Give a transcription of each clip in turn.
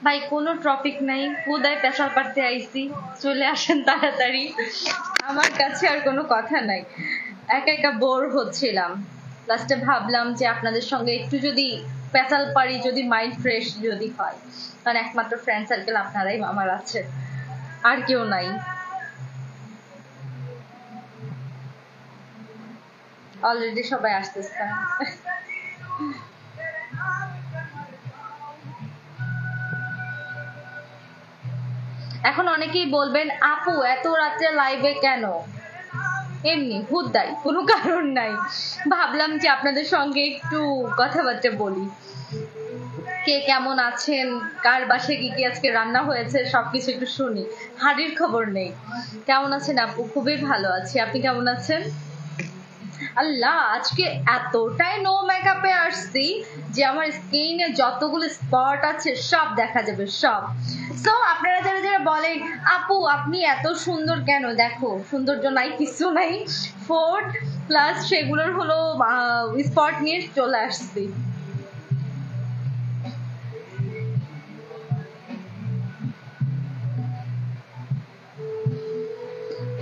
ভাই কোনো টপিক নাই, কোদায় পেশাল পাড়তে আইছি, চলে আসেন তাড়াতাড়ি। আমার কাছে আর কোনো কথা নাই, একা একা বোর হচ্ছিলাম। লাস্টে ভাবলাম যে আপনাদের সঙ্গে একটু যদি পেশাল পারি, যদি মাইন্ড ফ্রেশ যদি হয়, কারণ একমাত্র ফ্রেন্ড সার্কেল আপনারাই আমার আছে, আর কেউ নাই। অলরেডি সবাই আসতেছে। এখন অনেকেই বলবেন আপু এত রাত্রে লাইভে কেন? এমনি হুদ্দাই, কোনো কারণ নাই। ভাবলাম যে আপনাদের সঙ্গে একটু কথাবার্তা বলি, কে কেমন আছেন, কার বাসায় কি কি আজকে রান্না হয়েছে সবকিছু একটু শুনি। হাড়ির খবর নেই। কেমন আছেন আপু? খুবই ভালো আছি, আপনি কেমন আছেন? আল্লাহ, আজকে এতটাই নো মেকআপে আসছি যে আমার স্কিনে যতগুলো স্পট আছে সব দেখা যাবে, সব। সো আপনারা যারা যারা বলেন আপু আপনি এত সুন্দর কেন, দেখো সৌন্দর্য নাই, কিছু নাই, 4+ সেগুলোর হলো স্পট নিয়ে চলে আসছি।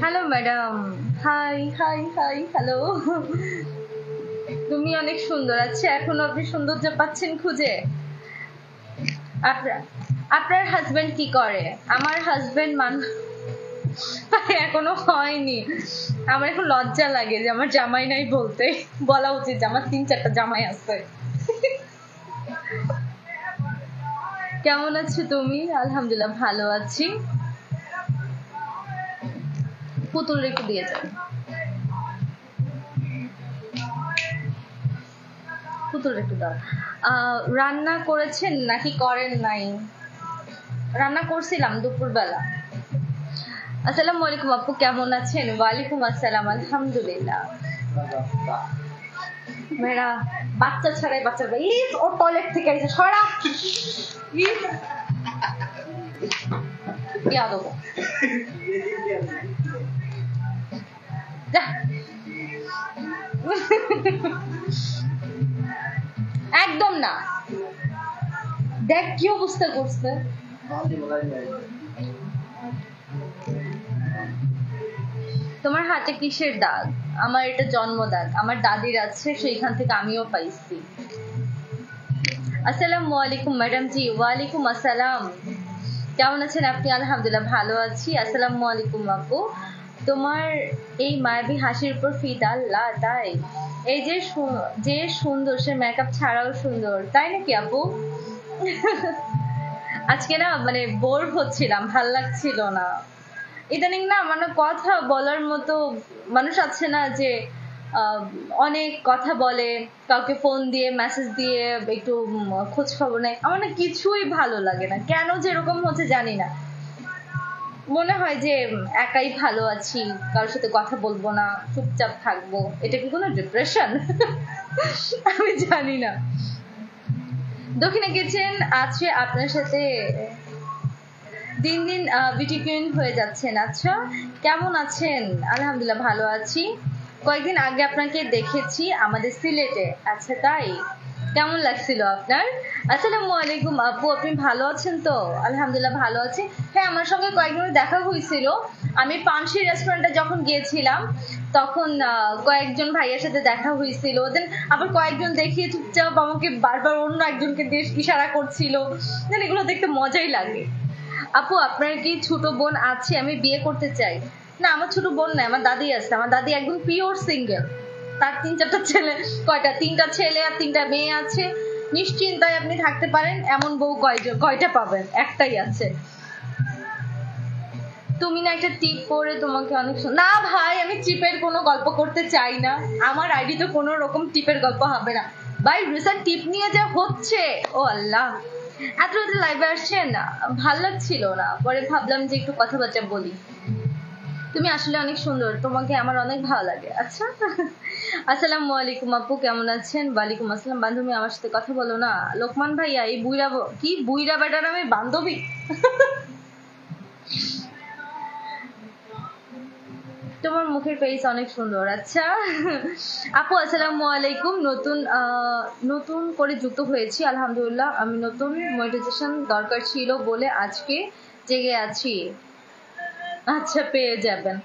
Hello madam, high high high, hello. তুমি অনেক সুন্দর। আচ্ছা, এখনো আপনি সৌন্দর্য পাচ্ছেন খুঁজে? আপনার হাজবেন্ড কি করে? আমার হাজবেন্ড এখনো হয়নি। আমার এখন লজ্জা লাগে যে আমার জামাই নাই বলতে। বলা উচিত যে আমার 3-4টা জামাই আছে। কেমন আছো তুমি? আলহামদুলিল্লাহ ভালো আছি। পুতুল রেখে দিয়ে যাও, পুতুল রেখে দাও। রান্না করেছেন নাকি করেন নাই? রান্না করছিলাম দুপুরবেলা। আসসালামু আলাইকুম আপু, কেমন আছেন? ওয়ালাইকুম আসসালাম, আলহামদুলিল্লাহ। মেয়েরা বাচ্চা ছাড়াই বাচ্চা ভাই, ও টয়লেট থেকে এসে সরা ইয়া দেবো। একদম না, দেখ কি অবস্থা করছে। তোমার হাতে কিসের দাগ? আমার এটা জন্ম দাগ, আমার দাদির আছে, সেইখান থেকে আমিও পাইছি। আসসালামু আলাইকুম ম্যাডাম জি। ওয়ালাইকুম আসসালাম, কেমন আছেন আপনি? আলহামদুলিল্লাহ ভালো আছি। আসসালামু আলাইকুম আপু, তোমার এই মায়াবী হাসির উপর ফিদা। আল্লাহ, তাই? এই যে সুন্দর সে মেকআপ ছাড়াও সুন্দর, তাই নাকি আপু? আজকে না মানে বোর হচ্ছিলাম, ভাল লাগছিল না। ইদানিং না মানে কথা বলার মতো মানুষ আছে না, যে অনেক কথা বলে, কাউকে ফোন দিয়ে মেসেজ দিয়ে একটু খোঁজ খবর নেয়, আমার না কিছুই ভালো লাগে না, কেন যে এরকম হচ্ছে জানি না। মনে হয় যে একাই ভালো আছি, কারোর সাথে কথা বলবো না, চুপচাপ থাকবো। এটা কি কোনো ডিপ্রেশন? আমি জানি না। দক্ষিণা কিচেন আছে আপনার সাথে দিন দিন বিউটি কুইন হয়ে যাচ্ছেন। আচ্ছা, কেমন আছেন? আলহামদুলিল্লাহ ভালো আছি। কয়েকদিন আগে আপনাকে দেখেছি আমাদের সিলেটে। আচ্ছা, তাই? কেমন লাগছিল আপনার? আসসালামু আলাইকুম আপু, আপনি ভালো আছেন তো? আলহামদুলিল্লাহ ভালো আছি। হ্যাঁ, আমার সঙ্গে কয়েকদিন দেখা হয়েছিল। আমি পানসি রেস্টুরেন্টে যখন গিয়েছিলাম তখন কয়েকজন ভাইয়ের সাথে দেখা হয়েছিল। দেন আবার কয়েকজন দেখিয়ে চুপচাপ আমাকে বারবার অন্য একজনকে দিয়ে ইশারা করছিল। দেন এগুলো দেখতে মজাই লাগে। আপু আপনার কি ছোট বোন আছে? আমি বিয়ে করতে চাই। না, আমার ছোট বোন নাই, আমার দাদি আছে। আমার দাদি একদম পিওর সিঙ্গেল, তার 3-4টা ছেলে। কয়টা? 3টা ছেলে আর 3টা মেয়ে আছে। নিশ্চিন্তায় আপনি থাকতে পারেন, এমন বউ কয়টা পাবেন? একটাই আছে। তুমি না একটা টিপ করে তোমাকে অনেক না ভাই, আমি টিপের কোনো গল্প করতে চাই না। আমার আইডি তো কোনো রকম টিপের গল্প হবে না ভাই। রিসেন্ট টিপ নিয়ে যা হচ্ছে, ও আল্লাহ। এত রাতে লাইভে আসছেন, ভাল লাগছিল না, পরে ভাবলাম যে একটু কথাবার্তা বলি। তুমি আসলে অনেক সুন্দর, তোমাকে আমার অনেক ভালো লাগে। আচ্ছা। আসসালামু আলাইকুম আপু, কেমন আছেন? ওয়ালাইকুম আসসালাম। বান্ধবী আমার সাথে কথা বলো না। লোকমান ভাইয়া, এই বুইরা বেটার আমি বান্ধবী? তোমার মুখের ফেস অনেক সুন্দর। আচ্ছা আপু আসসালামু আলাইকুম, নতুন করে যুক্ত হয়েছি, আলহামদুলিল্লাহ। আমি নতুন মনিটাইজেশন দরকার ছিল বলে আজকে জেগে আছি। আচ্ছা পেয়ে যাবেন।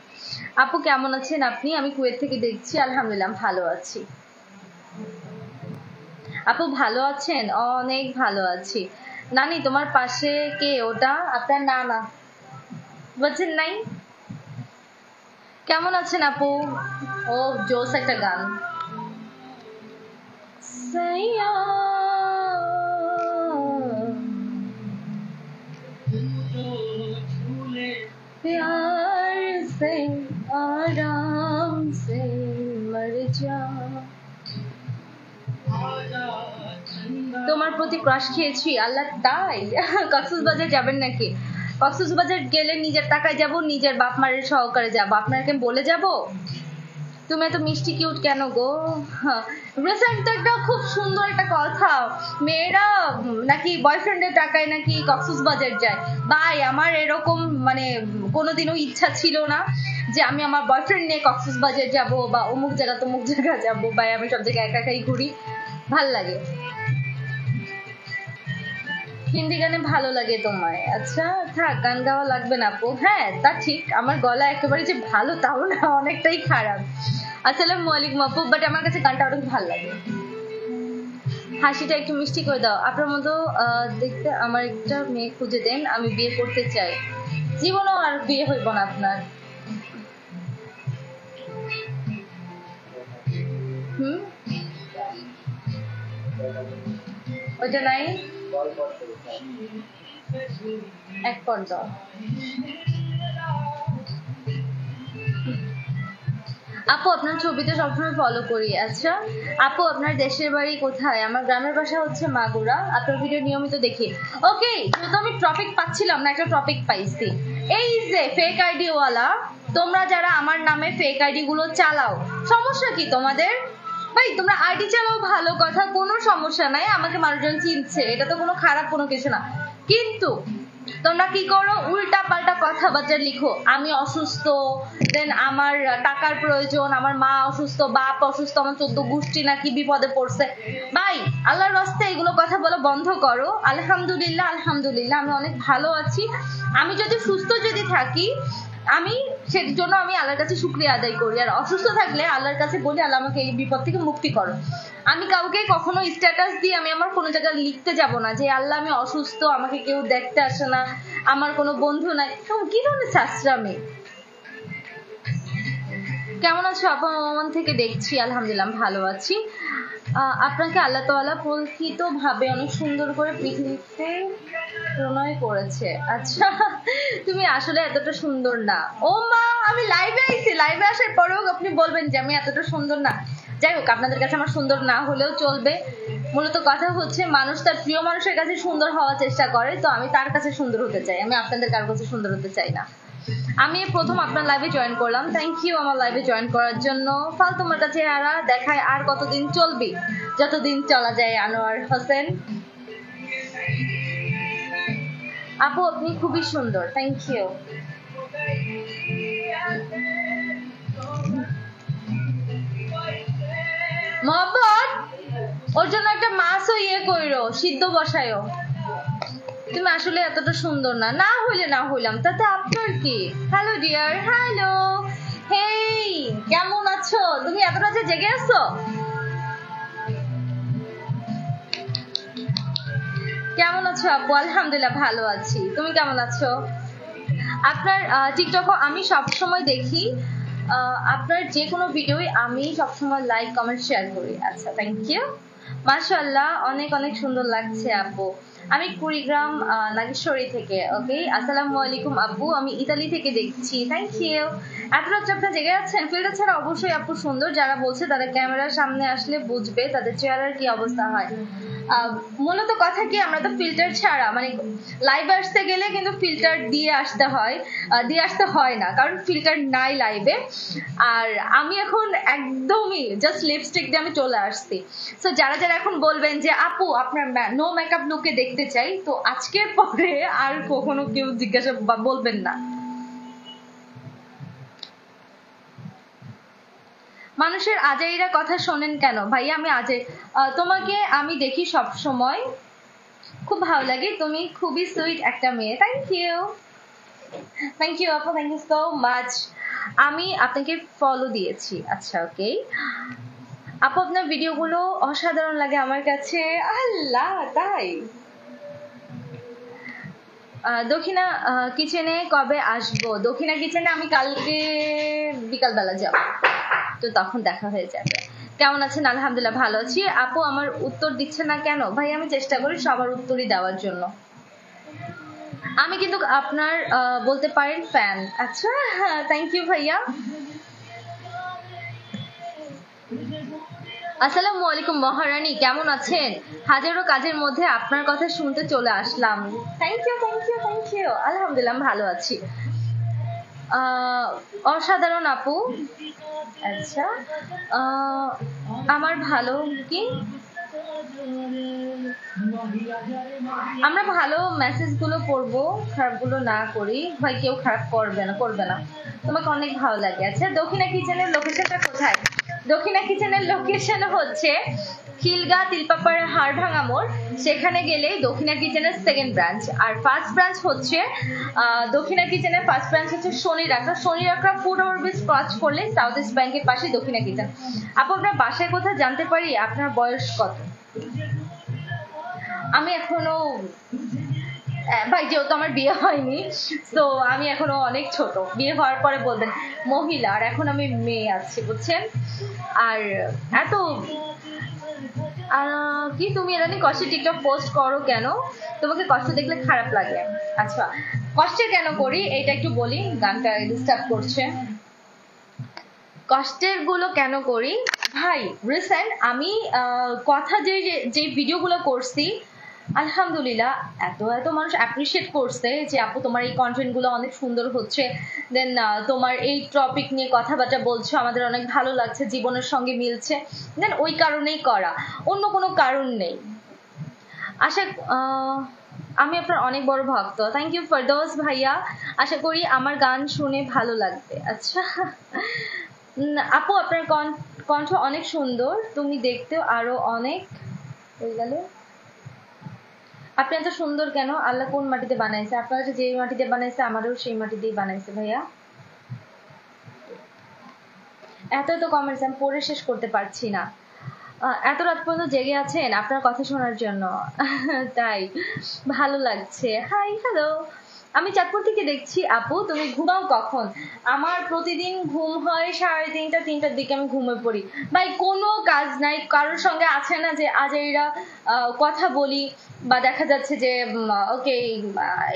আপু কেমন আছেন আপনি? আমি কুয়েত থেকে দেখছি, আলহামদুলিল্লাহ ভালো আছি। আপু ভালো আছেন? অনেক ভালো আছি। নানি তোমার পাশে কে ওটা? আপনার নানা বলছেন নাই? কেমন আছেন আপু? ও জোস একটা গান। সাইয়া प्यार से आराम से मर जा। তোমার প্রতি ক্রাশ খেয়েছি। আল্লাহ তাই? কক্সবাজার যাবেন নাকি? কক্সবাজার গেলে নিজের টাকায় যাব, নিজের বাপ মায়ের সহকারে যাব। আপনাকে বলে যাব তুমি এত মিষ্টি কিউট কেন গো? রিসেন্ট একটা খুব সুন্দর একটা কথা, মেয়েরা নাকি বয়ফ্রেন্ডের টাকায় নাকি কক্সবাজার যায়। ভাই আমার এরকম মানে কোনোদিনও ইচ্ছা ছিল না যে আমি আমার বয়ফ্রেন্ড নিয়ে কক্সবাজার যাব বা অমুক জায়গা তমুক জায়গা যাবো। ভাই আমি সব জায়গায় একা একাই ঘুরি, ভাল লাগে। হিন্দি গানে ভালো লাগে তোমায়? আচ্ছা থাক, গান গাওয়া লাগবে না আপু। হ্যাঁ তা ঠিক, আমার গলা একেবারে যে ভালো তাও না, অনেকটাই খারাপ। আসসালামু আলাইকুম আপু, বাট আমার কাছে গানটা অনেক ভালো লাগে। হাসিটা একটু মিষ্টি করে দাও। আপনার মতো দেখতে আমার একটা মেয়ে খুঁজে দেন, আমি বিয়ে করতে চাই। জীবনেও আর বিয়ে হইব না আপনার। ওইটা নাই, এক পর্দা। আপু আপনার ছবিতে সবসময় ফলো করি। আচ্ছা আপু আপনার দেশের বাড়ি কোথায়? আমার গ্রামের বাসা হচ্ছে মাগুরা। আপনার ভিডিও নিয়মিত দেখি। ওকে, যেহেতু আমি টপিক পাচ্ছিলাম না, একটা টপিক পাইছি। এই যে ফেক আইডি ওয়ালা, তোমরা যারা আমার নামে ফেক আইডি গুলো চালাও, সমস্যা কি তোমাদের? ভাই তোমরা আইডি চালাও ভালো কথা, কোনো সমস্যা নাই, আমাকে মানুষজন চিনছে, এটা তো কোনো খারাপ কোনো কিছু না। কিন্তু তোমরা কি করো, উল্টা পাল্টা কথাবার্তা লিখো। আমি অসুস্থ, দেন আমার টাকার প্রয়োজন, আমার মা অসুস্থ, বাপ অসুস্থ, আমার 14 গোষ্ঠী নাকি বিপদে পড়ছে। ভাই আল্লাহর রাস্তায় এগুলো কথা বলা বন্ধ করো। আলহামদুলিল্লাহ আলহামদুলিল্লাহ আমি অনেক ভালো আছি। আমি যদি সুস্থ যদি থাকি, আমি সের জন্য আমি আল্লাহর কাছে শুকরিয়া আদায় করি। আর অসুস্থ থাকলে আল্লাহর কাছে বলি আল্লাহ আমাকে এই বিপদ থেকে মুক্তি করো। আমি কাউকে কখনো স্ট্যাটাস দিয়ে আমি আমার কোনো জায়গায় লিখতে যাব না যে আল্লাহ আমি অসুস্থ, আমাকে কেউ দেখতে আসে না, আমার কোনো বন্ধু নাই। কি ধরনের শাস্ত্রামি? কেমন আছো আপা? মন থেকে দেখছি, আলহামদুলিল্লাহ ভালো আছি। আপনাকে আল্লাহ তাআলা প্রকৃত ভাবে অনেক সুন্দর করে পৃথিবীতে প্রণয় করেছে। আচ্ছা তুমি আসলে এতটা সুন্দর না। ও মা, আমি লাইভে আইছি, লাইভে আসার পরেও আপনি বলবেন যে আমি এতটা সুন্দর না? যাই হোক, আপনাদের কাছে আমার সুন্দর না হলেও চলবে। মূলত কথা হচ্ছে মানুষ তার প্রিয় মানুষের কাছে সুন্দর হওয়ার চেষ্টা করে, তো আমি তার কাছে সুন্দর হতে চাই, আমি আপনাদের কার কাছে সুন্দর হতে চাই না। আমি প্রথম আপনার লাইভে জয়েন করলাম, থ্যাংক ইউ আমার লাইভে জয়েন করার জন্য। ফাল তোমার কাছে আরা দেখায় আর কতদিন চলবি? যতদিন চলা যায়। আনোয়ার হোসেন আপু আপনি খুবই সুন্দর, থ্যাংক ইউ। মোহাম্মদ ওর জন্য একটা মাছও ইয়ে কইরো, সিদ্ধ বসায়ও। তুমি আসলে এতটা সুন্দর না, না হইলে না হইলাম, তাতে আপনার কি? হ্যালো ডিয়ার, হ্যালো, হেই কেমন আছো? তুমি এত রাতে জেগে আছো? কেমন আছো আপু? আলহামদুলিল্লাহ ভালো আছি, তুমি কেমন আছো? আপনার টিকটক আমি সব সময় দেখি, আপনার যে কোনো ভিডিওই আমি সবসময় লাইক কমেন্ট শেয়ার করি। আচ্ছা থ্যাংক ইউ, মাশাআল্লাহ অনেক অনেক সুন্দর লাগছে আপু। আমি কুড়িগ্রাম নাগেশ্বরী থেকে। ওকে, আসসালামু আলাইকুম আপু, আমি ইতালি থেকে দেখছি, থ্যাংক ইউ। এত রাত্রে আপনারা জেগে যাচ্ছেন? ফিল্টার ছাড়া অবশ্যই আপু সুন্দর, যারা বলছে তারা ক্যামেরার সামনে আসলে বুঝবে তাদের চেহারার কি অবস্থা হয়। মূলত কথা কি, আমরা তো ফিল্টার ছাড়া মানে লাইভে আসতে গেলে কিন্তু ফিল্টার দিয়ে আসতে হয় না, কারণ ফিল্টার নাই লাইভে। আর আমি এখন একদমই জাস্ট লিপস্টিক দিয়ে আমি চলে আসছি। সো যারা যারা এখন বলবেন যে আপু আপনার নো মেকআপ লুকে দেখতে চাই, তো আজকের পরে আর কখনো কেউ জিজ্ঞাসা বলবেন না। মানুষের আজাইরা কথা শোনেন কেন ভাইয়া? আমি আজে তোমাকে আমি দেখি সব সময়, খুব ভালো লাগে, তুমি খুবই সুইট একটা মেয়ে। থ্যাংক ইউ, থ্যাংক ইউ আপু, থ্যাংক ইউ সো মাচ। আমি আপনাকে ফলো দিয়েছি। আচ্ছা ওকে আপু, আপনার ভিডিওগুলো অসাধারণ লাগে আমার কাছে। আল্লাহ, তাই? দক্ষিণা কিচেনে কবে আসবো? দক্ষিণা কিচেনে আমি কালকে বিকালবেলা যাব, তো তখন দেখা হয়ে যাবে। কেমন আছেন? আলহামদুলিল্লাহ ভালো আছি। আপু আমার উত্তর দিচ্ছে না কেন? ভাই আমি চেষ্টা করি সবার উত্তরই দেওয়ার জন্য। আমি কিন্তু আপনার বলতে পারেন ফ্যান। আচ্ছা, থ্যাংক ইউ ভাইয়া। আসসালামু আলাইকুম মহারানী, কেমন আছেন? হাজারো কাজের মধ্যে আপনার কথা শুনতে চলে আসলাম। Thank you, thank you, thank you. আলহামদুলিল্লাহ ভালো আছি। অসাধারণ আপু। আচ্ছা, আমার ভালো কি, আমরা ভালো মেসেজ গুলো পড়বো, খারাপ গুলো না করি। ভাই কেউ খারাপ করবে না, করবে না। তোমাকে অনেক ভালো লাগে। আচ্ছা, দক্ষিণা কিচেনের লোকেশনটা কোথায়? দক্ষিণা কিচেনের লোকেশন হচ্ছে খিলগা তিলপাপাড়া হাড়ভাঙা মোড়, সেখানে গেলেই দক্ষিণা কিচেনের সেকেন্ড ব্রাঞ্চ। আর ফার্স্ট ব্রাঞ্চ হচ্ছে দক্ষিণা কিচেনের ফার্স্ট ব্রাঞ্চ হচ্ছে শনি রাখা। শনি রাখা ফুড ওভারব্রিজ ক্রস করলে সাউথ ইস্ট ব্যাংকের পাশে দক্ষিণা কিচেন। আপু আপনার বাসায় কোথায় জানতে পারি? আপনার বয়স কত? আমি এখনো, ভাই যেহেতু আমার বিয়ে হয়নি, তো আমি এখনো অনেক ছোট। বিয়ে হওয়ার পরে বলবেন মহিলা, আর এখন আমি মেয়ে আছি, বুঝছেন? আর এত কি তুমি এরানি কষ্টে টিকটক পোস্ট করো কেন? তোমাকে কষ্ট দেখলে খারাপ লাগে? আচ্ছা, কষ্টের কেন করি এটা একটু বলি, গানটা ডিস্টার্ব করছে। কষ্টের গুলো কেন করি ভাই, রিসেন্ট আমি কথা যে ভিডিওগুলো করছি, আলহামদুলিল্লাহ এত এত মানুষ অ্যাপ্রিসিয়েট করছে যে আপু তোমার এই কন্টেন্ট গুলো অনেক সুন্দর হচ্ছে, দেন তোমার এই টপিক নিয়ে কথাবার্তা বলছো, আমাদের অনেক ভালো লাগছে, জীবনের সঙ্গে মিলছে, দেন ওই কারণেই করা, অন্য কোনো কারণ নেই। আশা আমি আপনার অনেক বড় ভক্ত। থ্যাংক ইউ ফরদৌস ভাইয়া, আশা করি আমার গান শুনে ভালো লাগবে। আচ্ছা আপু আপনার কণ্ঠ অনেক সুন্দর, তুমি দেখতেও আরো অনেক হয়ে গেল। আপনি এত সুন্দর কেন? আল্লাহ কোন মাটিতে বানাইছে? আপনারা যে মাটিতে বানাইছে আমারও সেই মাটিতেই বানাইছে ভাইয়া। এত এত কমেন্টস আমি পড়ে শেষ করতে পারছি না। এত রাত পর্যন্ত জেগে আছেন আপনার কথা শোনার জন্য। তাই ভালো লাগছে। হাই হ্যালো, আমি চাঁদপুর থেকে দেখছি। আপু তুমি ঘুমাও কখন? আমার প্রতিদিন ঘুম হয় 3:30-3টার দিকে, আমি ঘুমিয়ে পড়ি। ভাই কোনো কাজ নাই, কারোর সঙ্গে আছে না যে আজাইরা কথা বলি, বা দেখা যাচ্ছে যে ওকে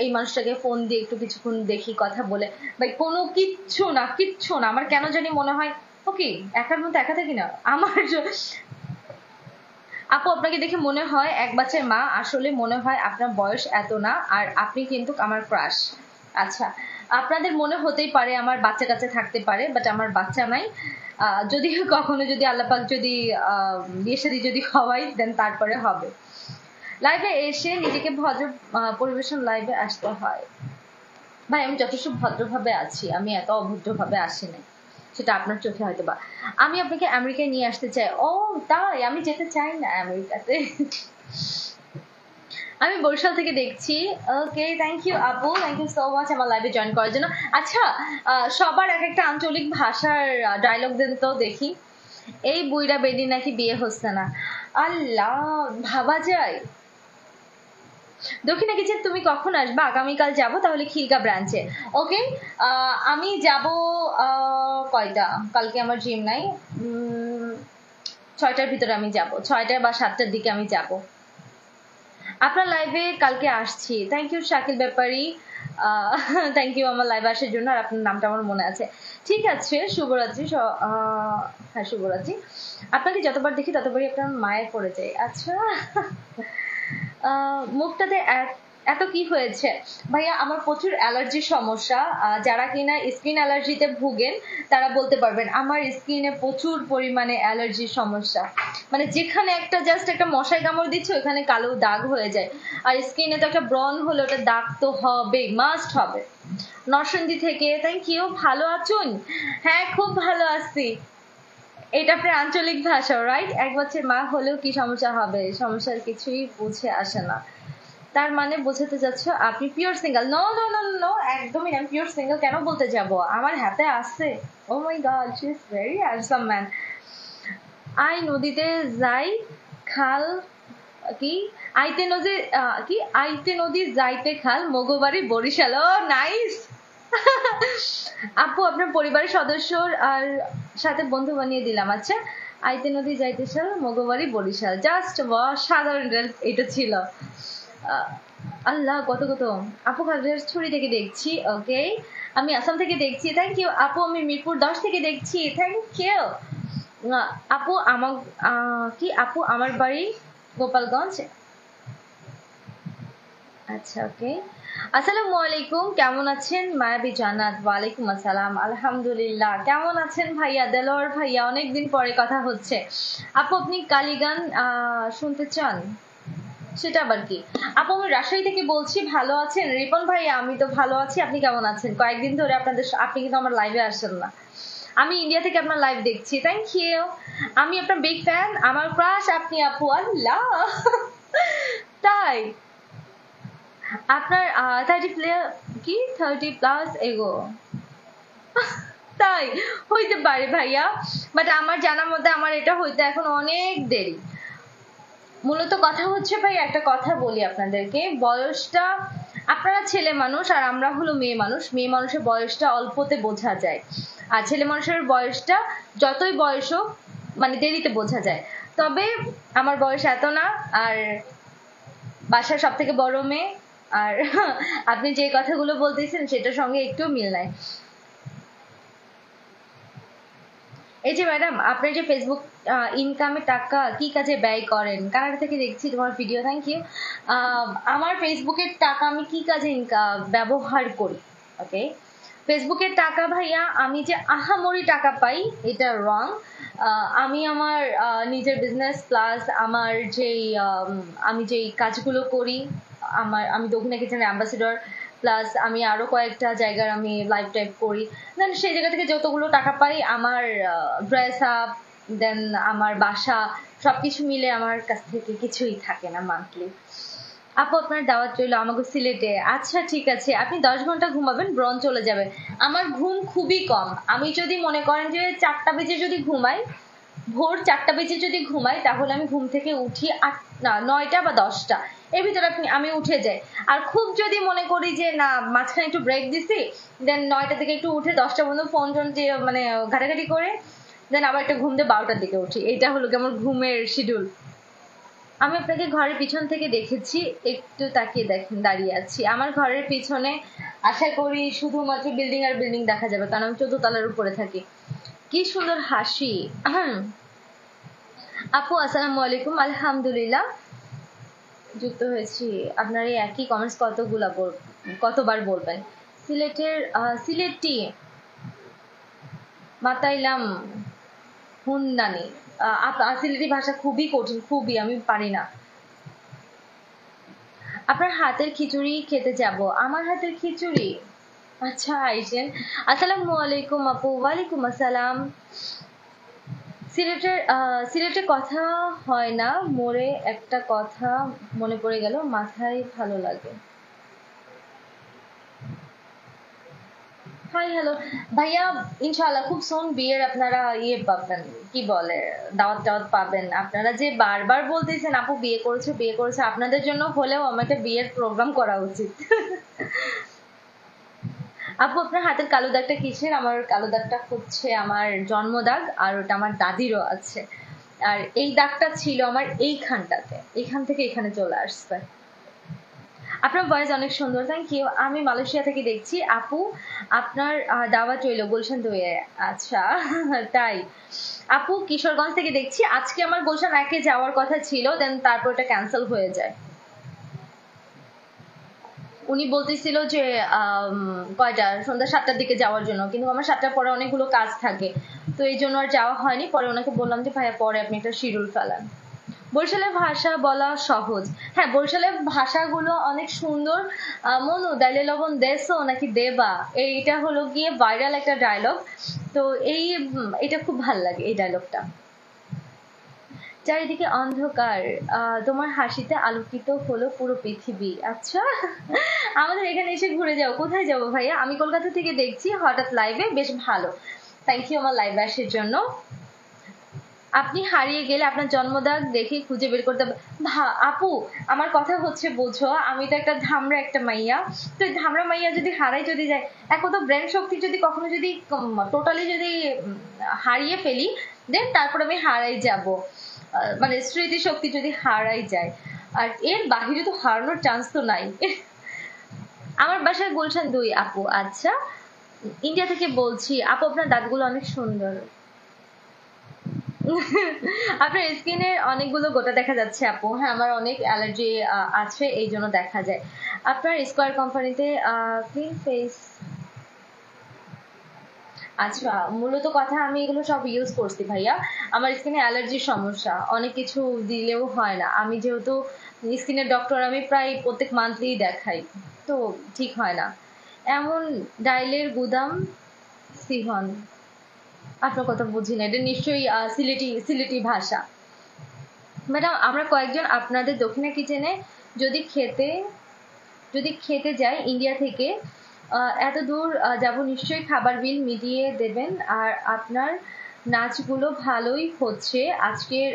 এই মানুষটাকে ফোন দিয়ে একটু কিছুক্ষণ দেখি কথা বলে, ভাই কোনো কিচ্ছু না, কিচ্ছু না। আমার কেন জানি মনে হয় ওকে একার মতো একা থাকি না আমার। আপু আপনাকে দেখে মনে হয় এক বাচ্চার মা, আসলে মনে হয় আপনার বয়স এত না, আর আপনি কিন্তু আমার ক্রাশ। আচ্ছা, আপনাদের মনে হতেই পারে আমার বাচ্চা কাচ্চা থাকতে পারে, বাট আমার বাচ্চা নাই। যদি কখনো যদি আল্লাহ পাক যদি বিয়ে শাদী যদি হওয়াই, দেন তারপরে হবে। লাইভে এসে নিজেকে ভদ্র পরিবেশন লাইভে আসতে হয়। ভাই আমি যথেষ্ট ভদ্রভাবে আছি, আমি এত অভদ্রভাবে আসি নাই, সেটা আপনার চোখে হয়তো বা। আমি আপনাকে আমেরিকায় নিয়ে আসতে চাই। ও তাই? আমি যেতে চাই না আমেরিকাতে। আমি বরিশাল থেকে দেখছি। ওকে, থ্যাংক ইউ আপু, থ্যাংক ইউ সো মাচ আমার লাইভে জয়েন করার জন্য। আচ্ছা, সবার এক একটা আঞ্চলিক ভাষার ডায়লগ দেন তো দেখি। এই বুইরা বেডি নাকি বিয়ে হচ্ছে না। আল্লাহ, ভাবা যায়? দক্ষিণা কিচেন তুমি কখন আসবা? আগামীকাল যাব তাহলে খিলগা ব্রাঞ্চে। ওকে, আমি যাব কয়টা, কালকে আমার জিম নাই, 6টার ভিতরে আমি যাব, 6টা বা 7টার দিকে আমি যাব। আপনার লাইভে কালকে আসছি। Thank you Shakil Bepari, thank you আমার লাইভে আসার জন্য, আর আপনার নামটা আমার মনে আছে। ঠিক আছে, শুভরাত্রি। হ্যাঁ শুভরাত্রি। আপনাকে যতবার দেখি ততবারই আপনার মায়ের পড়ে যায়। আচ্ছা, মুখটাতে এত কি হয়েছে? ভাইয়া আমার প্রচুর অ্যালার্জির সমস্যা, যারা কিনা স্কিন অ্যালার্জিতে ভুগেন তারা বলতে পারবেন। আমার স্কিনে প্রচুর পরিমাণে অ্যালার্জির সমস্যা, মানে যেখানে একটা জাস্ট একটা মশাই কামড় দিচ্ছে ওখানে কালো দাগ হয়ে যায়, আর স্কিনে তো একটা ব্রণ হলে ওটা দাগ তো হবে, মাস্ট হবে। নরসিংদী থেকে, থ্যাংক ইউ। ভালো আছেন? হ্যাঁ খুব ভালো আছি। এটা আপনার আঞ্চলিক ভাষা, রাইট? 1 বছর মা হলেও কি সমস্যা হবে? সমস্যার কিছুই বুঝে আসে না। তার মানে বোঝাতে যাচ্ছ আপনি pure single? No no no no, একদমই না। পিওর সিঙ্গেল কেন বলতে যাব? আমার হাতে আছে। Oh my god, she is very handsome man. আই নদীতে যাই খাল কি আইতে নদী কি আইতে নদী যাইতে খাল মগবাড়ি বরিশাল। ও নাইস। আপু আপনার পরিবারের সদস্য আর সাথে বন্ধু বানিয়ে দিলাম। আচ্ছা, আইতে নদী যাইতে খাল মগবাড়ি বরিশাল, জাস্ট সাধারণ এটা ছিল। আল্লাহ কত কত। আপু খাগড়াছড়ি থেকে দেখছি, ওকে। আমি আসাম থেকে দেখছি, থ্যাংক ইউ। আপু আমি মিরপুর 10 থেকে দেখছি, থ্যাংক ইউ। আপু আমার আপু আমার বাড়ি গোপালগঞ্জ। আচ্ছা, ওকে। আসসালামু আলাইকুম, কেমন আছেন মায়াবী জান্নাত? ওয়ালাইকুম আসসালাম, আলহামদুলিল্লাহ। কেমন আছেন ভাইয়া? দেলোয়ার ভাইয়া, অনেকদিন পরে কথা হচ্ছে। আপু আপনি কালী গান শুনতে চান? সেটা আবার কি? আপু আমি রাজশাহী থেকে বলছি, ভালো আছেন? রিপন ভাইয়া আমি তো ভালো আছি, আপনি কেমন আছেন? কয়েকদিন ধরে আপনি কিন্তু আমার লাইভে আসেন না। আমি ইন্ডিয়া থেকে আপনার লাইভ দেখছি, থ্যাংক ইউ। আমি আপনার বিগ ফ্যান, আমার ক্রাশ আপনি আপু। আল্লাহ, তাই? আপনার 30+ এগো, তাই হইতে পারে ভাইয়া, বাট আমার জানার মধ্যে আমার এটা হইতে এখন অনেক দেরি। মূলত কথা হচ্ছে ভাই, একটা কথা বলি আপনাদেরকে, বয়সটা, আপনারা ছেলে মানুষ আর আমরা হলো মেয়ে মানুষ। মেয়ে মানুষের বয়সটা অল্পতে বোঝা যায়, আর ছেলে মানুষের বয়সটা যতই বয়স হোক মানে দেরিতে বোঝা যায়। তবে আমার বয়স এত না, আর বাসার সব থেকে বড় মেয়ে, আর আপনি যে কথাগুলো বলতেছেন সেটার সঙ্গে একটু মিল নাই। এই যে ম্যাডাম, আপনি যে ফেসবুক ইনকামে টাকা কি কাজে ব্যয় করেন? কানাডা থেকে দেখছি তোমার ভিডিও, থ্যাংক ইউ। আমার ফেসবুকের টাকা আমি কি কাজে ব্যবহার করি? ওকে, ফেসবুকের টাকা ভাইয়া, আমি যে আহামরি টাকা পাই এটা রং। আমি আমার নিজের বিজনেস প্লাস আমার যেই আমি যেই কাজগুলো করি, আমি দক্ষিণা কিচেনের অ্যাম্বাসেডর, প্লাস আমি আরো কয়েকটা জায়গার আমি লাইভ টাইপ করি, দেন সেই জায়গা থেকে যতগুলো টাকা পাই আমার ড্রেস আপ, দেন আমার বাসা, সবকিছু মিলে আমার কাছ থেকে কিছুই থাকে না মান্থলি। আপু আপনার দাওয়াত রইল আমাকে সিলেটে। আচ্ছা ঠিক আছে, আপনি 10 ঘন্টা ঘুমাবেন, ব্রণ চলে যাবে। আমার ঘুম খুবই কম। আমি যদি মনে করেন যে 4টা বেজে যদি ঘুমাই, ভোর 4টা বেজে যদি ঘুমাই, তাহলে আমি ঘুম থেকে উঠি 9টা বা 10টা এর ভিতরে আমি উঠে যাই। আর খুব যদি মনে করি যে না মাঝখানে একটু ব্রেক দিছি, দেন 9টা থেকে একটু উঠে 10টা পর্যন্ত ফোন টোন মানে ঘাটাঘাটি করে দেন আবার একটা ঘুম দিয়ে 12টার দিকে উঠি। এটা হলো কি আমার ঘুমের শিডিউল। আমি আপনাকে ঘরের পিছন থেকে দেখেছি, একটু তাকিয়ে দেখেন, দাঁড়িয়ে আছি। আমার ঘরের পিছনে আশা করি শুধুমাত্র বিল্ডিং আর বিল্ডিং দেখা যাবে, কারণ আমি 14 তলার উপরে থাকি। কি সুন্দর হাসি। আপু আসসালামু আলাইকুম, আলহামদুলিল্লাহ, যুক্ত হয়েছি। আপনার এই একই কমেন্টস কতবার বলবেন? সিলেটি মাতাইলাম হুন্নানি। সিলেটি ভাষা খুবই কঠিন, খুবই, আমি পারি না। আপনার হাতের খিচুড়ি খেতে যাব। আমার হাতের খিচুড়ি? আচ্ছা আইসেন। আসসালামু আলাইকুম আপু। ওয়ালাইকুম আসসালাম। সিলেটে কথা হয় না, মোরে একটা কথা মনে পড়ে গেল, মাথায় ভালো লাগে। হাই হ্যালো ভাইয়া, ইনশাআল্লাহ খুব সুন বিয়ের আপনারা পাবেন, কি বলে, দাওয়াত টাওয়াত পাবেন। আপনারা যে বারবার বলতেছেন আপু বিয়ে করেছে বিয়ে করেছে, আপনাদের জন্য হলেও আমাকে বিয়ের প্রোগ্রাম করা উচিত। আপু আপনার হাতের কালো দাগটা কিসের? আমার কালো দাগটা হচ্ছে আমার জন্ম দাগ, আর ওটা আমার দাদিরও আছে। আর এই দাগটা ছিল আমার এইখানটাতে, এখান থেকে এখানে চলে আসছে। আপনার ভয়েস অনেক সুন্দর, থ্যাংক ইউ। আমি মালয়েশিয়া থেকে দেখছি আপু, আপনার দাওয়াত রইল গুলশান 2-এ। আচ্ছা তাই? আপু কিশোরগঞ্জ থেকে দেখছি। আজকে আমার গুলশান 1-এ যাওয়ার কথা ছিল, দেন তারপর এটা ক্যান্সেল হয়ে যায়। উনি বলতেছিল যে কয়টা সন্ধ্যা 7টার দিকে যাওয়ার জন্য, কিন্তু আমার 7টার পরে অনেকগুলো কাজ থাকে, তো এই জন্য আর যাওয়া হয়নি। পরে ওনাকে বললাম যে ভাইয়া পরে আপনি একটা শিডিউল ফেলান। বরিশালের ভাষা বলা সহজ। হ্যাঁ, বরিশালের ভাষাগুলো অনেক সুন্দর। মনু ডাইলে লবণ দেছো নাকি দেবা, এইটা হলো গিয়ে ভাইরাল একটা ডায়লগ। তো এটা খুব ভাল লাগে এই ডায়লগটা। চারিদিকে অন্ধকার, তোমার হাসিতে আলোকিত হলো পুরো পৃথিবী। আচ্ছা, আমাদের এখানে এসে ঘুরে যাও। কোথায় যাবো ভাইয়া? আমি কলকাতা থেকে দেখছি হঠাৎ লাইভে, বেশ ভালো। থ্যাংক ইউ আমার লাইভে আসার জন্য। আপনি হারিয়ে গেলে আপনার জন্মদাগ দেখে খুঁজে বের করতে। আপু, আমার কথা হচ্ছে বোঝো, আমি তো একটা ধামরা একটা মাইয়া। তো ধামরা মাইয়া যদি হারাই যদি যায়, এখন তো ব্রেন শক্তি যদি কখনো যদি টোটালি যদি হারিয়ে ফেলি, দেন তারপর আমি হারাই যাব, মানে স্মৃতি শক্তি যদি হারাই যায়। আর এর বাহিরে তো হারানোর চান্স তো নাই। আমার বাসায় গুলশান 2 আপু। আচ্ছা, ইন্ডিয়া থেকে বলছি আপু, আপনার দাঁতগুলো অনেক সুন্দর। আপনার স্কিনে অনেকগুলো গোটা দেখা যাচ্ছে আপু। হ্যাঁ, আমার অনেক অ্যালার্জি আছে, এই জন্য দেখা যায়। আপনার স্কয়ার কোম্পানিতে ক্লিন ফেস। আচ্ছা, মূলত কথা আমি এগুলো সব ইউজ করছি ভাইয়া। আমার স্কিনে অ্যালার্জির সমস্যা, অনেক কিছু দিলেও হয় না। আমি যেহেতু স্কিনের ডক্টর, আমি প্রায় প্রত্যেক মান্থলি দেখাই, তো ঠিক হয় না। এমন ডাইলের গুদাম সিহন। আপনার কথা বুঝি না, এটা নিশ্চয়ই সিলেটি ভাষা। ম্যাডাম, আমরা কয়েকজন আপনাদের দক্ষিণা কিচেনে যদি খেতে যাই ইন্ডিয়া থেকে, এত দূর যাব, নিশ্চয়ই খাবার বিল মিটিয়ে দেবেন। আর আপনার নাচগুলো ভালোই হচ্ছে। আজকের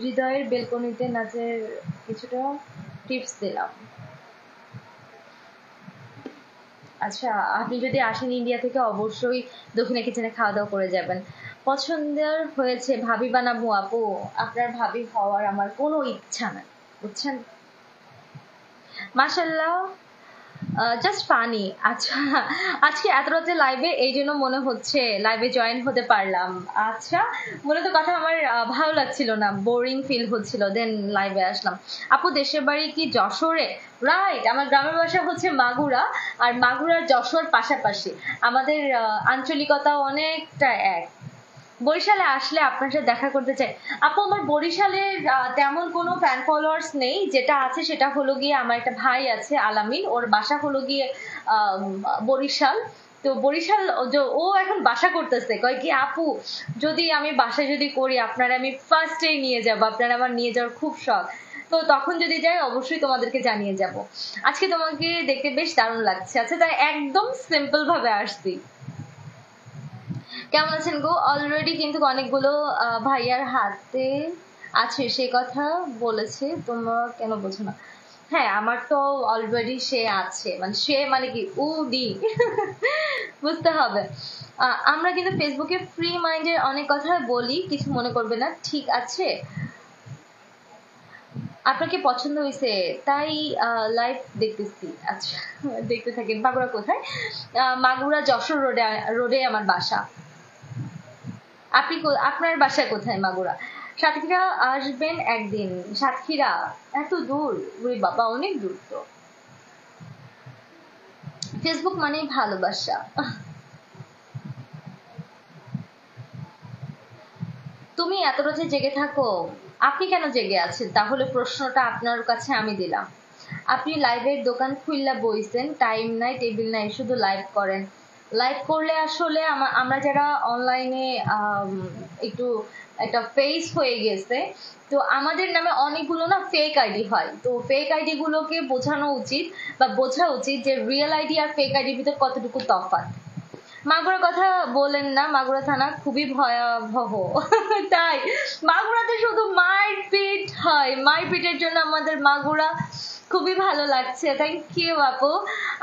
হৃদয়ের বেলকনিতে নাচের কিছুটা টিপস দিলাম। আচ্ছা, আপনি যদি আসেন ইন্ডিয়া থেকে, অবশ্যই দক্ষিণা কিচেনে খাওয়া দাওয়া করে যাবেন। পছন্দের হয়েছে, ভাবি বানাবো আপু। আপনার ভাবি হওয়ার আমার কোনো ইচ্ছা নাই, বুঝছেন। মাশাল্লাহ, জাস্ট ফানি। আচ্ছা, আজকে এত রাতে লাইভে, এই জন্য মনে হচ্ছে লাইভে জয়েন হতে পারলাম। আচ্ছা, মূলত কথা আমার ভালো লাগছিল না, বোরিং ফিল হচ্ছিল, দেন লাইভে আসলাম। আপু, দেশের বাড়ি কি যশোরে? রাইট, আমার গ্রামের বাসা হচ্ছে মাগুরা। আর মাগুরার যশোর পাশাপাশি, আমাদের আঞ্চলিকতা অনেকটা এক। বরিশালে আসলে আপনার সাথে দেখা করতে চাই আপু। আমার বরিশালের তেমন কোনো ফ্যান ফলোয়ার্স নেই, যেটা আছে সেটা হলো গিয়ে আমার একটা ভাই আছে আলামিন, ওর বাসা হলো গিয়ে বরিশাল। তো বরিশাল ও এখন বাসা করতেছে, কয় কি আপু, যদি আমি বাসায় যদি করি আপনারা আমি ফার্স্টেই নিয়ে যাব, আপনারা আমার নিয়ে যাওয়ার খুব শখ। তো তখন যদি যাই অবশ্যই তোমাদেরকে জানিয়ে যাব। আজকে তোমাকে দেখতে বেশ দারুণ লাগছে। আচ্ছা, তাই একদম সিম্পল ভাবে আসছি। কেমন আছেন গো? অলরেডি কিন্তু অনেকগুলো ভাইয়ার হাতে আছে, সে কথা বলেছে, তোমরা কেন বোঝো না? হ্যাঁ, আমার তো অলরেডি সে আছে, মানে সে মানে কি উডি। বুঝতে হবে। আমরা কিন্তু ফেসবুকে ফ্রি মাইন্ডের অনেক কথা বলি, কিছু মনে করবে না, ঠিক আছে? আপনাকে পছন্দ হয়েছে তাই লাইভ দেখতেছি। আচ্ছা, দেখতে থাকেন। মাগুরা কোথায়? মাগুরা যশোর রোডে আমার বাসা। আপনার বাসায় কোথায়? মাগুরা। সাতক্ষীরা আসবেন একদিন। সাতক্ষীরা এত দূর? ওরে বাবা, অনেক দূর তো। ফেসবুক মানেই ভালোবাসা। তুমি এত রাতে জেগে থাকো? আপনি কেন জেগে আছেন? তাহলে প্রশ্নটা আপনার কাছে আমি দিলাম। আপনি লাইভের দোকান খুললা বইছেন, টাইম নাই টেবিল নাই, শুধু লাইভ করেন। লাইভ করলে আসলে আমরা যারা অনলাইনে একটু একটা ফেস হয়ে গেছে, তো আমাদের নামে অনেকগুলো না ফেক আইডি হয়। তো ফেক আইডি গুলোকে বোঝানো উচিত বা বোঝা উচিত যে রিয়েল আইডি আর ফেক আইডির ভিতর কতটুকু তফাৎ। মাগুরার কথা বলেন না, মাগুরা থানা খুবই ভয়াবহ। তাই মাগুরাতে শুধু মারপিট হয়, মারপিটের জন্য আমাদের মাগুরা খুবই ভালো লাগছে। থ্যাংক ইউ আপু।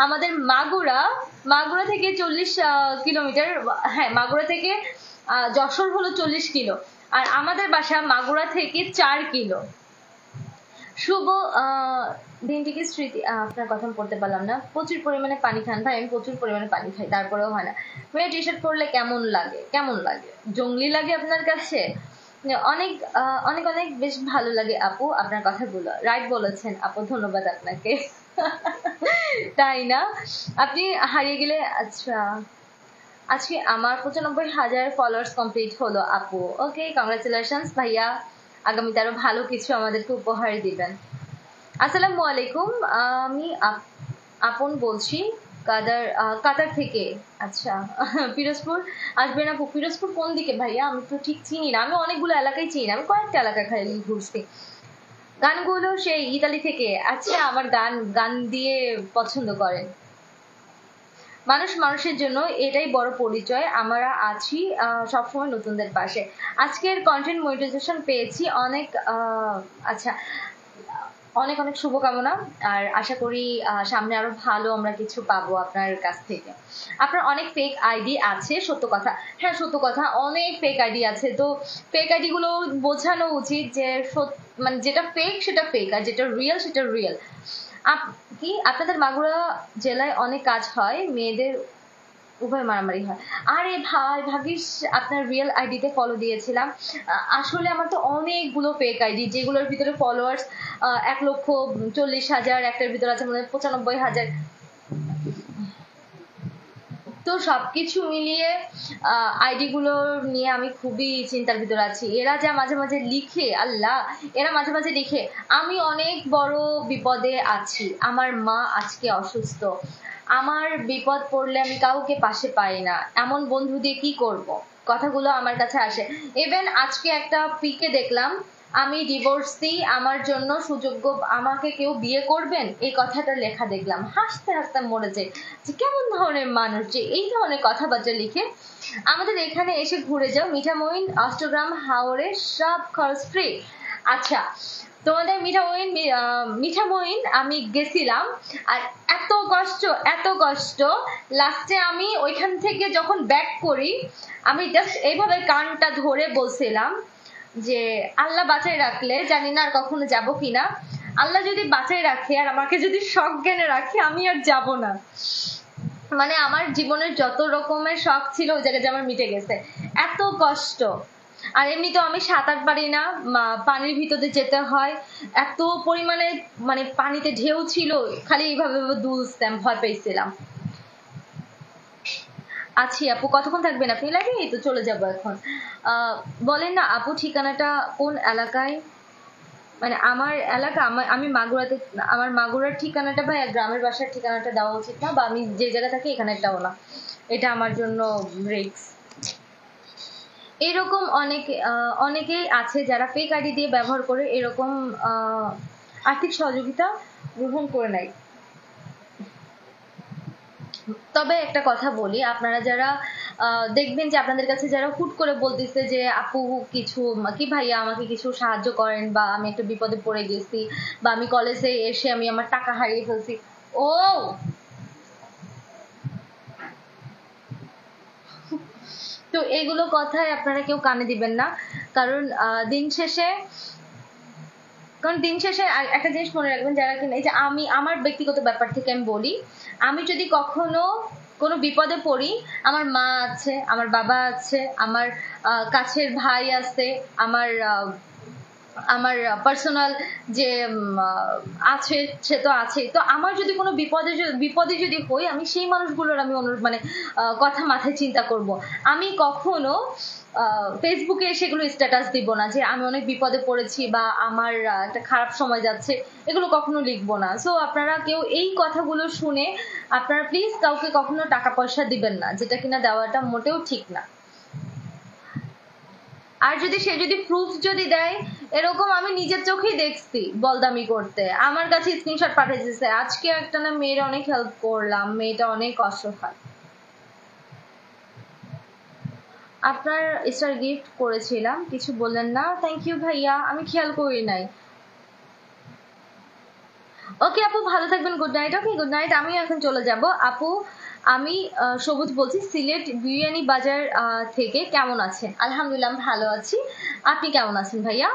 আমাদের মাগুরা থেকে 40 কিলোমিটার। হ্যাঁ, মাগুরা থেকে যশোর হলো 40 কিলো, আর আমাদের বাসা মাগুরা থেকে 4 কিলো। শুভ দিনটিকে স্মৃতি। আপনার কথা পড়তে পারলাম না। প্রচুর পরিমাণে পানি খান ভাই। আমি প্রচুর পরিমাণে পানি খাই, তারপরেও হয় না। মেয়ে টি শার্ট পরলে কেমন লাগে? জঙ্গলি লাগে আপনার কাছে? অনেক অনেক অনেক বেশ ভালো লাগে আপু আপনার কথাগুলো। রাইট বলেছেন আপু, ধন্যবাদ আপনাকে। তাই না? আপনি হারিয়ে গেলে। আচ্ছা, আজকে আমার 95,000 ফলোয়ার্স কমপ্লিট হলো আপু। ওকে, কংগ্রাচুলেশনস ভাইয়া। আগামীতে আরো ভালো কিছু আমাদেরকে উপহার দিবেন। আসসালামু আলাইকুম, আমি আপন বলছি কাতার থেকে। আচ্ছা পিরোজপুর আসবেন আপু? পিরোজপুর কোন দিকে ভাইয়া? আমি তো ঠিক চিনি না, আমি অনেকগুলো এলাকায় চিনি না, আমি কয়েকটা এলাকা খালি ঘুরছি। গানগুলো সেই ইতালি থেকে। আচ্ছা, আমার গান গান দিয়ে পছন্দ করেন। মানুষ মানুষের জন্য, এটাই বড় পরিচয়। আমরা আছি সবসময় নতুনদের পাশে। আজকের কন্টেন্ট মনিটাইজেশন পেয়েছি অনেক। আচ্ছা, অনেক অনেক শুভকামনা, আর আশা করি সামনে আরো ভালো আমরা কিছু পাবো আপনার কাছ থেকে। আপনার অনেক ফেক আইডি আছে, সত্য কথা। হ্যাঁ সত্য কথা, অনেক ফেক আইডি আছে। তো ফেক আইডি গুলো বোঝানো উচিত যে মানে যেটা ফেক সেটা ফেক, আর যেটা রিয়েল সেটা রিয়েল। কি আপনাদের মাগুরা জেলায় অনেক কাজ হয়, মেয়েদের উভয় মারামারি হয়? আরে ভাই ভাবিস, আপনার রিয়েল আইডিতে ফলো দিয়েছিলাম। আসলে আমার তো অনেকগুলো ফেক আইডি, যেগুলোর ভিতরে ফলোয়ার্স 1,40,000, একটার ভিতরে আছে মনে হয় 95,000। তো সবকিছু মিলিয়ে আইডি গুলো নিয়ে আমি খুবই চিন্তার ভিতরে আছি। এরা যা মাঝে মাঝে লিখে, আল্লাহ, এরা মাঝে মাঝে লিখে আমি অনেক বড় বিপদে আছি, আমার মা আজকে অসুস্থ, আমার বিপদ পড়লে আমি কাউকে পাশে পাই না, এমন বন্ধু দিয়ে কি করব, কথাগুলো আমার কাছে আসে। ইভেন আজকে একটা পিকে দেখলাম, আমি ডিভোর্সি, আমার জন্য সুযোগ্য, আমাকে কেউ বিয়ে করবেন, এই কথাটা লেখা দেখলাম। হাসতে হাসতে মরে যাই যে কেমন ধরনের মানুষ যে এই ধরনের কথাবার্তা লিখে। আমাদের এখানে এসে ঘুরে যাও, মিঠামইন, অষ্টগ্রাম, হাওড়ে, সব খরচ ফ্রি। আচ্ছা, তোমাদের মিঠামইন আমি গেছিলাম, আর এত কষ্ট এত কষ্ট, লাস্টে আমি ওইখান থেকে যখন ব্যাক করি, আমি জাস্ট এইভাবে কানটা ধরে বলছিলাম যে আল্লাহ বাঁচাই রাখলে, জানি না আর কখনো যাবো কিনা, আল্লাহ যদি বাঁচাই রাখে আর আমাকে যদি সজ্ঞানে রাখে আমি আর যাব না। মানে আমার জীবনের যত রকমের শখ ছিল ওই জায়গায় আমার মিটে গেছে, এত কষ্ট। আর এমনি তো আমি সাঁতার পারি না, পানির ভিতরে যেতে হয়, এত পরিমাণে মানে পানিতে ঢেউ ছিল, খালি এইভাবে দুলতাম, ভয় পেয়েছিলাম। আছি আপু, কতক্ষণ থাকবেন আপনি লাইভে? এই তো চলে যাবো এখন। বলেন না আপু, ঠিকানাটা কোন এলাকায়? মানে আমার এলাকা, আমি মাগুরাতে, আমার মাগুরার ঠিকানাটা ভাই গ্রামের বাসার ঠিকানাটা দেওয়া উচিত না, বা আমি যে জায়গায় থাকি এখানে দাও না, এটা আমার জন্য রিস্ক। এরকম অনেকেই আছে যারা ফেক আইডি দিয়ে ব্যবহার করে এরকম আর্থিক সহযোগিতা গ্রহণ করে নেয়। তবে একটা কথা বলি, আপনারা যারা দেখবেন যে আপনাদের কাছে যারা হুট করে বলতেছে যে আপু কিছু কি ভাইয়া আমাকে কিছু সাহায্য করেন, বা আমি একটা বিপদে পড়ে গেছি, বা আমি কলেজে এসে আমি আমার টাকা হারিয়ে ফেলছি, ও তো এগুলো কথায় আপনারা কেউ কানে দিবেন না। কারণ দিন শেষে একটা জিনিস মনে রাখবেন, যারা কিনা, এই যে আমি আমার ব্যক্তিগত ব্যাপার থেকে আমি বলি, আমি যদি কখনো কোনো বিপদে পড়ি, আমার মা আছে, আমার বাবা আছে, আমার কাছের ভাই আছে, আমার আমার পার্সোনাল যে আছে সে তো আছে, তো আমার যদি কোনো বিপদে যদি হই, আমি সেই মানুষগুলোর আমি মানে কথা মাথায় চিন্তা করব। আমি কখনো ফেসবুকে সেগুলো স্ট্যাটাস দিব না যে আমি অনেক বিপদে পড়েছি বা আমার একটা খারাপ সময় যাচ্ছে, এগুলো কখনো লিখবো না। সো আপনারা কেউ এই কথাগুলো শুনে আপনারা প্লিজ কাউকে কখনো টাকা পয়সা দিবেন না, যেটা কিনা দেওয়াটা মোটেও ঠিক না। আর যদি সে যদি প্রুফ যদি দেয়, এরকম আমি নিজের চোখেই দেখছি বলদামি করতে, আমার কাছে স্ক্রিনশট পাঠিয়েছে। আজকে একটা না মেয়ের অনেক হেল্প করলাম, মেয়েটা অনেক কষ্ট হয়। আপনার স্টার গিফট করেছিলাম, কিছু বললেন না। থ্যাংক ইউ ভাইয়া, আমি খেয়াল করি নাই। ওকে আপু, ভালো থাকবেন, good night. Okay good night, আমিও এখন চলে যাব। আপু আমি সবুজ বলছি, সিলেট বিরিয়ানি বাজার থেকে। কেমন আছেন? আলহামদুলিল্লাহ ভালো আছি, আপনি কেমন আছেন ভাইয়া?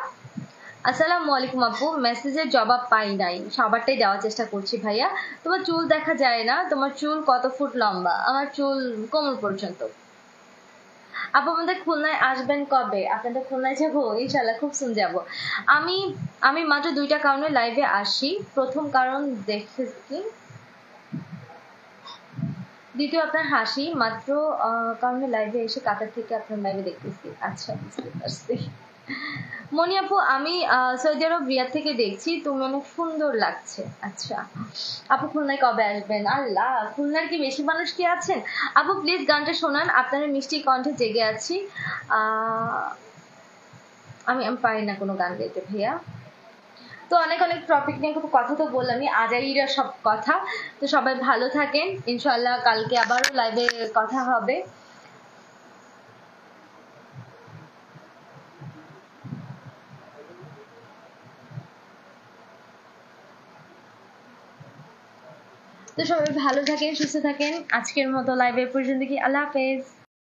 আসসালামু আলাইকুম আপু, মেসেজের জবাব পাই নাই, সবারটাই দেওয়ার চেষ্টা করছি ভাইয়া। তোমার চুল দেখা যায় না, তোমার চুল কত ফুট লম্বা? আমার চুল কোমর পর্যন্ত। আপু আমাদের খুলনায় আসবেন কবে? আপনাদের খুলনায় যাবো ইনশাল্লাহ, খুব সুন যাব। আমি আমি মাত্র 2টা কারণে লাইভে আসি। প্রথম কারণ দেখেছি, দ্বিতীয় আপনার হাসি। মাত্র কারণে লাইভে এসে কাতার থেকে আপনার লাইভে দেখতেছি। আচ্ছা বুঝতে পারছি। মনি আপু, আমি সৌদি আরব রিয়াদ থেকে দেখছি, তুমি অনেক সুন্দর লাগছে। আচ্ছা আপু, খুলনায় কবে আসবেন? আল্লাহ, খুলনার কি বেশি মানুষ কি আছেন? আপু প্লিজ গানটা শোনান, আপনার মিষ্টি কণ্ঠে জেগে আছি। আমি আমি পারি না কোনো গান গাইতে ভাইয়া। তো অনেক অনেক টপিক নিয়ে কথা তো বললামই, আজাইরা সব কথা। তো সবাই ভালো থাকেন, ইনশাআল্লাহ কালকে আবারও লাইভে কথা হবে। তো সবাই ভালো থাকেন, সুস্থ থাকেন। আজকের মতো লাইভে পর্যন্ত কি, আল্লাহ হাফেজ।